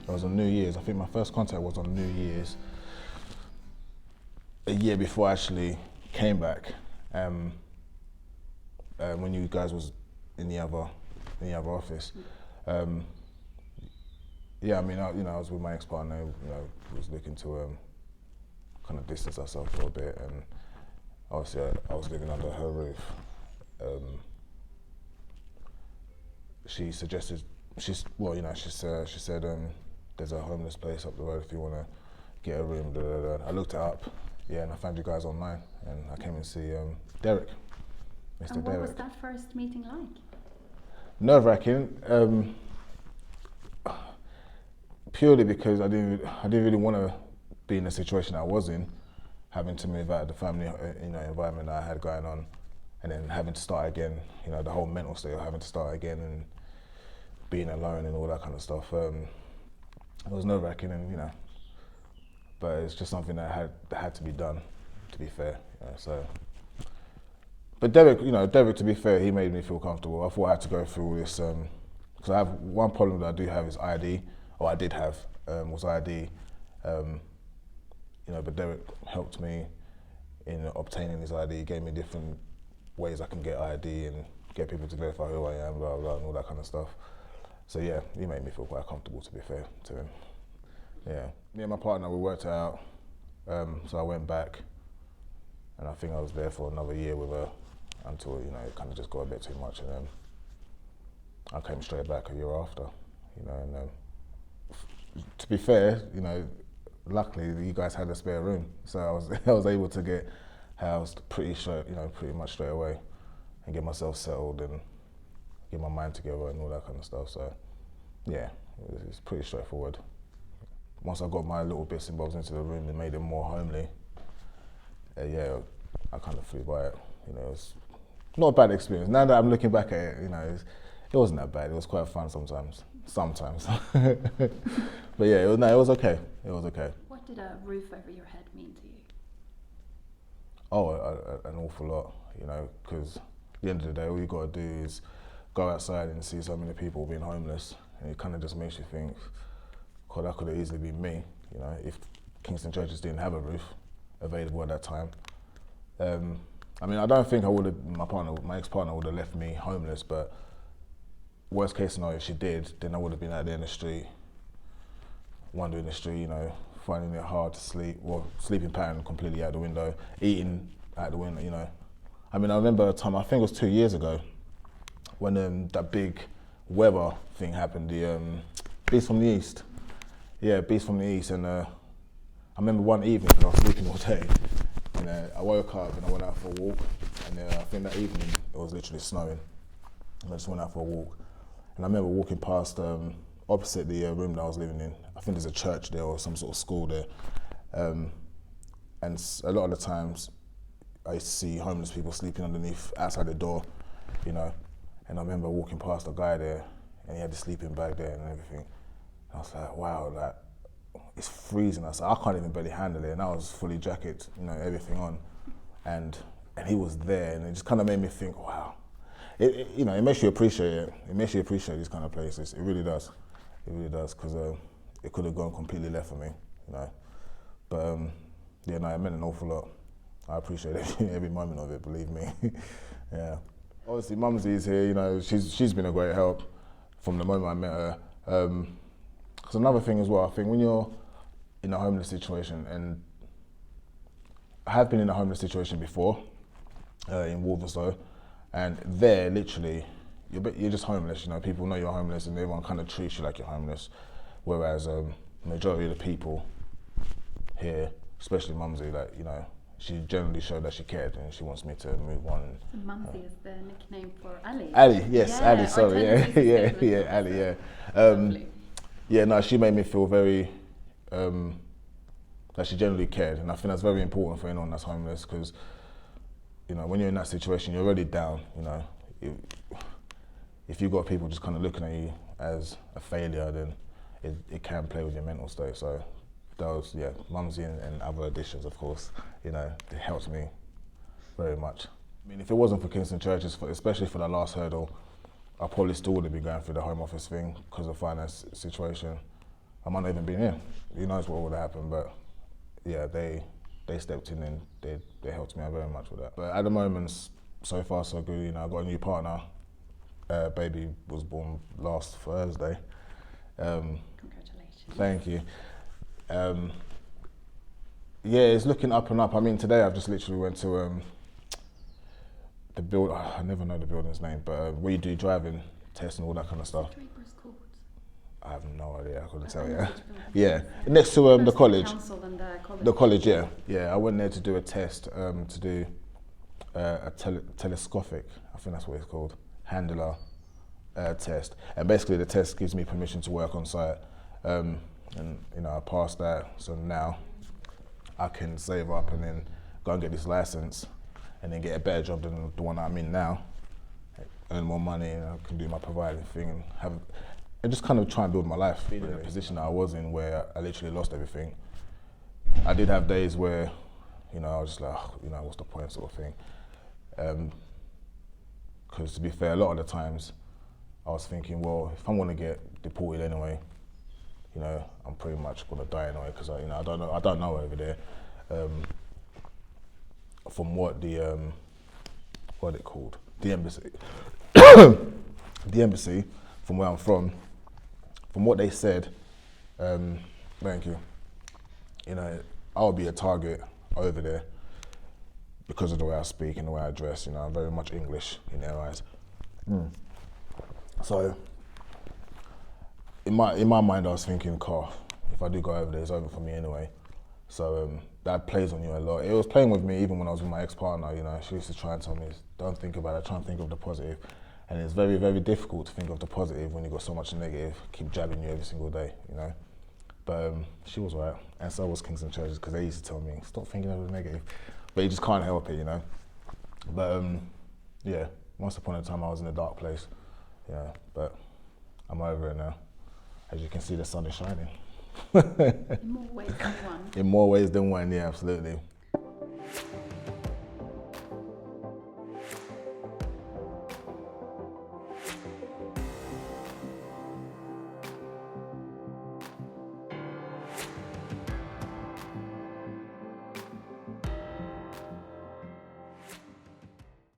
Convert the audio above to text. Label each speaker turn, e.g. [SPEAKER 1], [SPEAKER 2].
[SPEAKER 1] It was on New Year's. I think my first contact was on New Year's, a year before I actually came back. When you guys was in the other office. Yeah, I mean, I was with my ex-partner. Was looking to kind of distance ourselves for a bit, and obviously I was living under her roof. She suggested, she said there's a homeless place up the road if you want to get a room. Blah, blah, blah. I looked it up, and I found you guys online, and I came and see Derek, Mr.
[SPEAKER 2] And what
[SPEAKER 1] Derek.
[SPEAKER 2] was that first meeting like?
[SPEAKER 1] Nerve-wracking, purely because I didn't really want to be in the situation I was in, having to move out of the family environment that I had going on, and then having to start again. The whole mental state of having to start again and being alone and all that kind of stuff. It was nerve-wracking, and but it's just something that had to be done. To be fair, so. But Derek, to be fair, he made me feel comfortable. I thought I had to go through all this, because I have one problem that I do have is ID, or I did have, was ID. But Derek helped me in obtaining his ID, gave me different ways I can get ID and get people to verify who I am, blah, blah, and all that kind of stuff. So yeah, he made me feel quite comfortable, to be fair to him. Yeah, me and my partner, we worked it out, so I went back, and I think I was there for another year with her, until it kind of just got a bit too much, and then I came straight back a year after, and to be fair, luckily you guys had a spare room, so I was able to get housed pretty much straight away, and get myself settled and get my mind together and all that kind of stuff. So yeah, it's pretty straightforward. Once I got my little bits and bobs into the room and made it more homely, yeah, I kind of flew by it. It was not a bad experience. Now that I'm looking back at it, it wasn't that bad. It was quite fun sometimes. But yeah, it was okay. It was okay.
[SPEAKER 2] What did a roof over your head mean to you?
[SPEAKER 1] Oh, an awful lot, because at the end of the day, all you got to do is go outside and see so many people being homeless, and it kind of just makes you think, God, that could have easily been me, if Kingston Churches didn't have a roof available at that time. I mean, I don't think my ex-partner would have left me homeless, but worst case scenario, if she did, then I would have been out there in the street, wandering the street, finding it hard to sleep, sleeping pattern completely out the window, eating out the window, I mean, I remember a time, I think it was 2 years ago, when that big weather thing happened, the Beast from the East. Yeah, Beast from the East, and I remember one evening, because I was sleeping all day, and I woke up and I went out for a walk, and I think that evening it was literally snowing, and I just went out for a walk, and I remember walking past opposite the room that I was living in. I think there's a church there or some sort of school there, and a lot of the times I used to see homeless people sleeping underneath outside the door, and I remember walking past a guy there, and he had the sleeping bag there and everything. And I was like, wow, it's freezing. I said, I can't even barely handle it, and I was fully jacket, everything on, and he was there, and it just kind of made me think, wow. It makes you appreciate it. It makes you appreciate these kind of places. It really does. It really does, because it could have gone completely left for me, But yeah, no, it meant an awful lot. I appreciate every moment of it, believe me. Yeah. Obviously, Mumsy is here. She's been a great help from the moment I met her. Because another thing as well, I think when you're in a homeless situation, and I have been in a homeless situation before, in Walthamstow, and there, literally, you're just homeless. People know you're homeless, and everyone kind of treats you like you're homeless. Whereas majority of the people here, especially Mumsy, she generally showed that she cared, and she wants me to move on.
[SPEAKER 2] So Mumsy is the nickname for Ali.
[SPEAKER 1] Ali, yes,
[SPEAKER 2] yeah,
[SPEAKER 1] Ali. Sorry, yeah, Ali, yeah. Yeah, no, she made me feel very that she generally cared, and I think that's very important for anyone that's homeless, because when you're in that situation, you're already down. If you've got people just kind of looking at you as a failure, then it can play with your mental state. So those, yeah, Mumsy and other additions, of course, it helped me very much. I mean, if it wasn't for Kingston Churches, especially for the last hurdle, I probably still would have been going through the Home Office thing because of the finance situation. I might not even be here. Who knows what would have happened, but yeah, they stepped in and they helped me out very much with that. But at the moment, so far so good. You know, I got a new partner. Baby was born last Thursday.
[SPEAKER 2] Congratulations.
[SPEAKER 1] Thank you. Yeah, it's looking up and up. I mean, today I've just literally went to the build. I never know the building's name, but where you do driving tests and all that kind of stuff.
[SPEAKER 2] Draper's Court.
[SPEAKER 1] I have no idea. I couldn't tell
[SPEAKER 2] I
[SPEAKER 1] you.
[SPEAKER 2] know which building it
[SPEAKER 1] Yeah,
[SPEAKER 2] is,
[SPEAKER 1] next to the
[SPEAKER 2] Close
[SPEAKER 1] college.
[SPEAKER 2] council and the college.
[SPEAKER 1] The college, yeah, yeah. I went there to do a test, to do a telescopic, I think that's what it's called, handler test. And basically, the test gives me permission to work on site, and you know, I passed that. So now I can save up and then go and get this license, and then get a better job than the one I'm in now. Earn more money, and I can do my providing thing and just kind of try and build my life. Being in a position that I was in where I literally lost everything. I did have days where, you know, I was just like, oh, you know, what's the point, sort of thing. Because to be fair, a lot of the times I was thinking, well, if I'm going to get deported anyway, you know, I'm pretty much going to die anyway, because you know, I don't know over there. From what the what are they called? The embassy. The embassy, from where I'm from what they said, thank you. You know, I'll be a target over there because of the way I speak and the way I dress. You know, I'm very much English in their eyes. So, in my mind, I was thinking, "Car, if I do go over there, it's over for me anyway." So that plays on you a lot. It was playing with me even when I was with my ex-partner. You know, she used to try and tell me, "Don't think about it. Try and think of the positive." And it's very, very difficult to think of the positive when you've got so much negative keep jabbing you every single day. You know. But she was right, and so was Kingston Churches, because they used to tell me, stop thinking of the negative. But you just can't help it, you know. But yeah, once upon a time I was in a dark place, you know, but I'm over it now. As you can see, the sun is shining.
[SPEAKER 2] In more ways than one.
[SPEAKER 1] In more ways than one, yeah, absolutely.